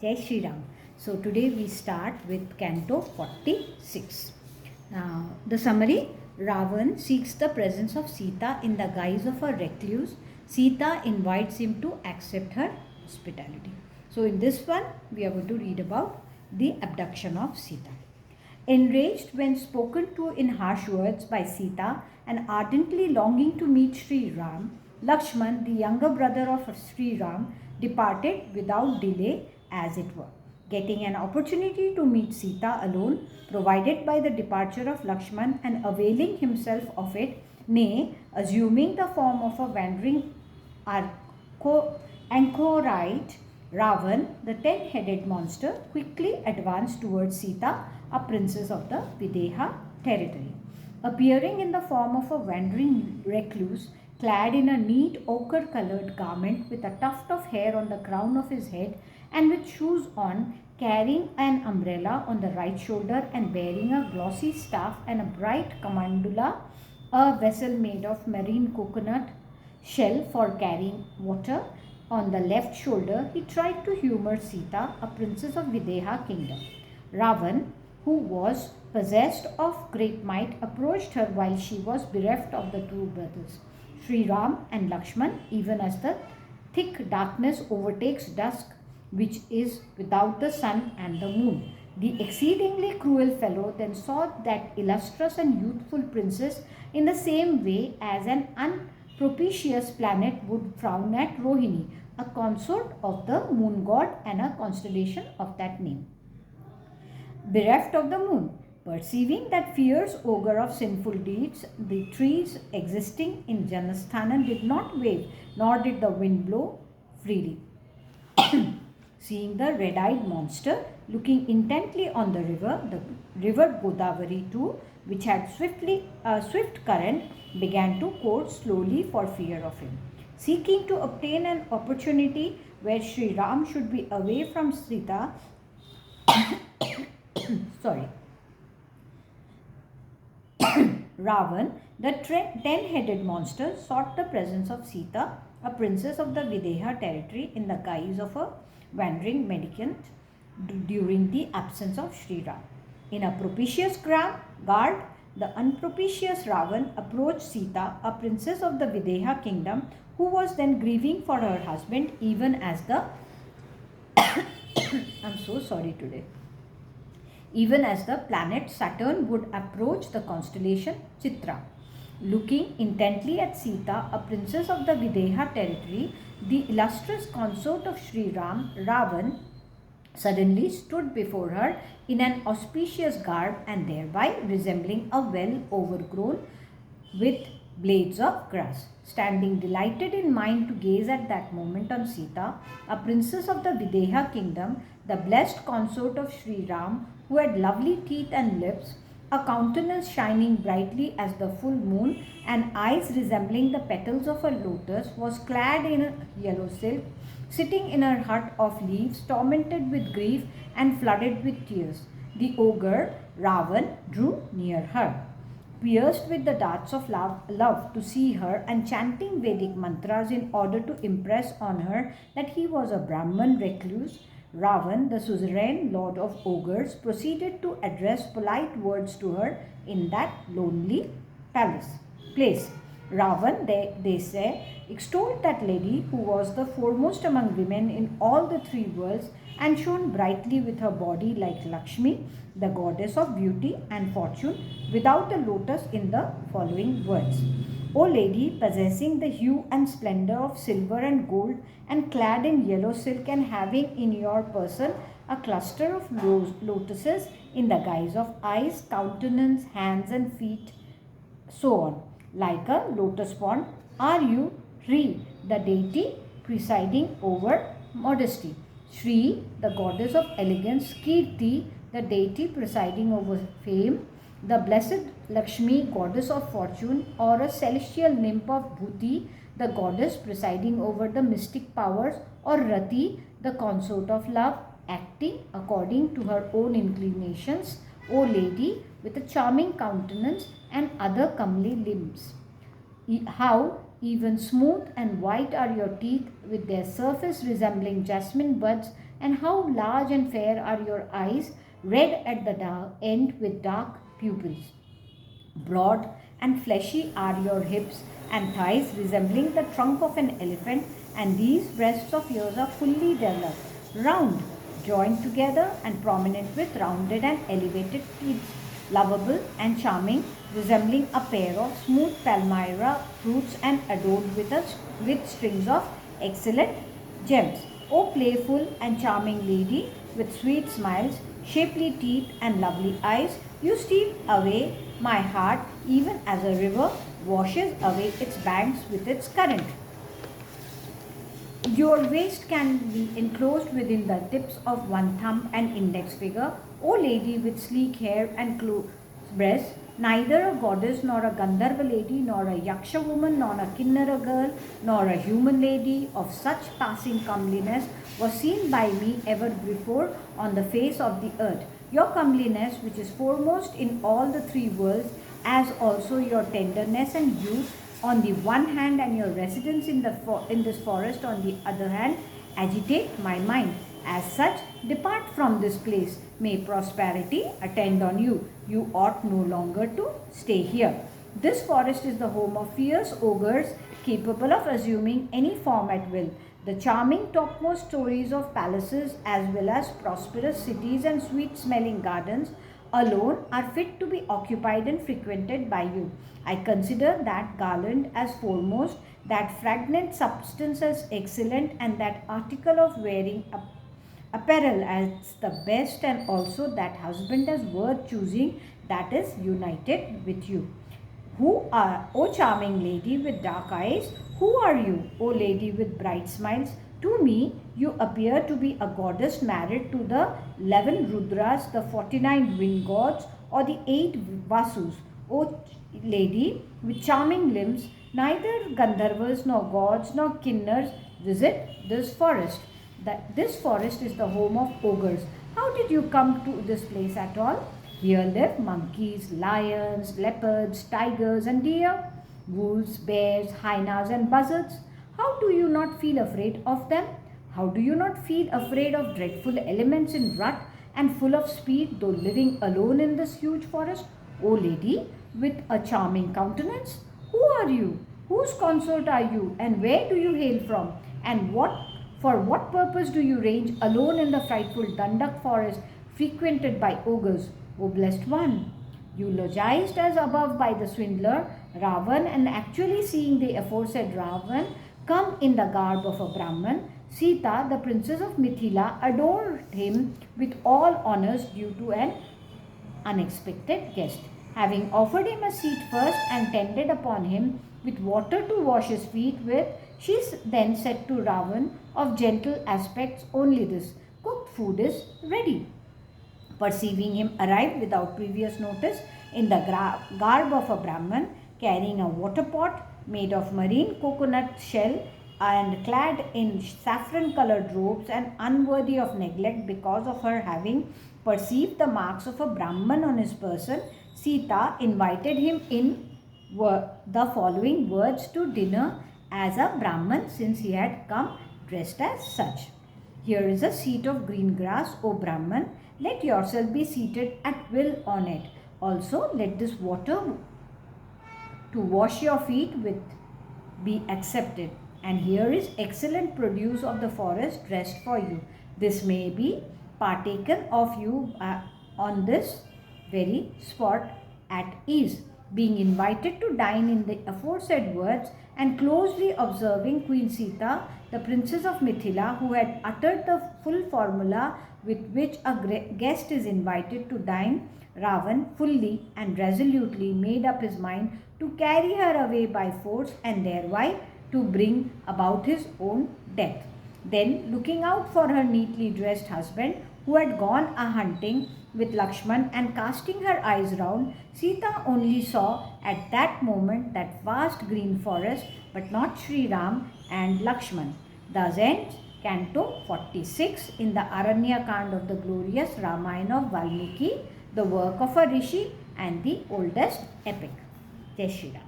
Jai Shri Ram. So today we start with Canto 46. Now the summary: Ravan seeks the presence of Sita in the guise of a recluse. Sita invites him to accept her hospitality. So in this one we are going to read about the abduction of Sita. Enraged when spoken to in harsh words by Sita and ardently longing to meet Sri Ram, Lakshman, the younger brother of Sri Ram, departed without delay, as it were. Getting an opportunity to meet Sita alone, provided by the departure of Lakshman and availing himself of it, nay, assuming the form of a wandering anchorite, Ravan, the 10-headed monster, quickly advanced towards Sita, a princess of the Videha territory. Appearing in the form of a wandering recluse, clad in a neat ochre-colored garment with a tuft of hair on the crown of his head and with shoes on, carrying an umbrella on the right shoulder and bearing a glossy staff and a bright kamandula, a vessel made of marine coconut shell for carrying water, on the left shoulder, he tried to humor Sita, a princess of Videha kingdom. Ravan, who was possessed of great might, approached her while she was bereft of the two brothers, Sri Ram and Lakshman, even as the thick darkness overtakes dusk, which is without the sun and the moon. The exceedingly cruel fellow then saw that illustrious and youthful princess in the same way as an unpropitious planet would frown at Rohini, a consort of the moon god and a constellation of that name. Bereft of the moon, perceiving that fierce ogre of sinful deeds, the trees existing in Janasthanan did not wave, nor did the wind blow freely. Seeing the red-eyed monster looking intently on the river Godavari too, which had swift current, began to course slowly for fear of him. Seeking to obtain an opportunity where Sri Ram should be away from Sita, Ravan, the 10-headed monster, sought the presence of Sita, a princess of the Videha territory, in the guise of a wandering mendicant during the absence of Sri Ram. In a propitious guard, the unpropitious Ravan approached Sita, a princess of the Videha kingdom, who was then grieving for her husband, even as the I'm so sorry today. Even as the planet Saturn would approach the constellation Chitra. Looking intently at Sita, a princess of the Videha territory, the illustrious consort of Sri Ram, Ravan, suddenly stood before her in an auspicious garb and thereby resembling a well overgrown with blades of grass. Standing delighted in mind to gaze at that moment on Sita, a princess of the Videha kingdom, the blessed consort of Sri Ram, who had lovely teeth and lips, a countenance shining brightly as the full moon, and eyes resembling the petals of a lotus, was clad in yellow silk, sitting in her hut of leaves, tormented with grief and flooded with tears. The ogre, Ravan, drew near her, pierced with the darts of love to see her, and chanting Vedic mantras in order to impress on her that he was a Brahman recluse. Ravan, the suzerain lord of ogres, proceeded to address polite words to her in that lonely place. Ravan, they say, extolled that lady who was the foremost among women in all the three worlds and shone brightly with her body like Lakshmi, the goddess of beauty and fortune, without a lotus, in the following words. O lady, possessing the hue and splendor of silver and gold, and clad in yellow silk, and having in your person a cluster of lotuses in the guise of eyes, countenance, hands and feet, so on, like a lotus pond, are you Shri, the deity presiding over modesty, Shri, the goddess of elegance, Kirti, the deity presiding over fame, the blessed Lakshmi, goddess of fortune, or a celestial nymph of Bhuti, the goddess presiding over the mystic powers, or Rati, the consort of love, acting according to her own inclinations, O lady, with a charming countenance and other comely limbs. How even smooth and white are your teeth, with their surface resembling jasmine buds and how large and fair are your eyes, red at the end with dark pupils. Broad and fleshy are your hips and thighs, resembling the trunk of an elephant, and these breasts of yours are fully developed, round, joined together, and prominent with rounded and elevated teeth, lovable and charming, resembling a pair of smooth palmyra fruits and adorned with strings of excellent gems. O playful and charming lady with sweet smiles, shapely teeth, and lovely eyes, you steal away my heart even as a river washes away its banks with its current. Your waist can be enclosed within the tips of one thumb and index finger. O lady with sleek hair and close breasts, neither a goddess nor a Gandharva lady, nor a Yaksha woman, nor a Kinnara girl, nor a human lady of such passing comeliness was seen by me ever before on the face of the earth. Your comeliness, which is foremost in all the three worlds, as also your tenderness and youth on the one hand, and your residence in this forest on the other hand, agitate my mind. As such, depart from this place. May prosperity attend on you. You ought no longer to stay here. This forest is the home of fierce ogres capable of assuming any form at will. The charming topmost stories of palaces, as well as prosperous cities and sweet-smelling gardens, alone are fit to be occupied and frequented by you. I consider that garland as foremost, that fragrant substance as excellent, and that article of wearing apparel as the best, and also that husband as worth choosing that is united with you. Who are, O charming lady with dark eyes, who are you, O lady with bright smiles? To me, you appear to be a goddess married to the 11 Rudras, the 49 wind gods, or the 8 Vasus. O lady with charming limbs, neither Gandharvas nor gods nor Kinnars visit this forest. This forest is the home of ogres. How did you come to this place at all? Here live monkeys, lions, leopards, tigers and deer, wolves, bears, hyenas and buzzards. How do you not feel afraid of them? How do you not feel afraid of dreadful elements in rut and full of speed, though living alone in this huge forest? O lady with a charming countenance, who are you? Whose consort are you? And where do you hail from? And for what purpose do you range alone in the frightful Dandak forest frequented by ogres? O blessed one, eulogized as above by the swindler Ravan, and actually seeing the aforesaid Ravan come in the garb of a Brahman, Sita, the princess of Mithila, adored him with all honors due to an unexpected guest. Having offered him a seat first and tended upon him with water to wash his feet with, she then said to Ravan, of gentle aspects only this, cooked food is ready. Perceiving him arrive without previous notice in the garb of a Brahman, carrying a water pot made of marine coconut shell and clad in saffron-colored robes, and unworthy of neglect because of her having perceived the marks of a Brahman on his person, Sita invited him in the following words to dinner as a Brahman, since he had come dressed as such. Here is a seat of green grass, O Brahman. Let yourself be seated at will on it. Also, let this water to wash your feet with be accepted. And here is excellent produce of the forest dressed for you. This may be partaken of you on this very spot at ease. Being invited to dine in the aforesaid words, and closely observing Queen Sita, the princess of Mithila, who had uttered the full formula with which a guest is invited to dine, Ravan fully and resolutely made up his mind to carry her away by force and thereby to bring about his own death. Then, looking out for her neatly dressed husband, who had gone a-hunting with Lakshman, and casting her eyes round, Sita only saw at that moment that vast green forest, but not Sri Ram and Lakshman. Thus ends Canto 46 in the Aranyakand of the glorious Ramayan of Valmiki, the work of a rishi and the oldest epic. Jai Shri Ram.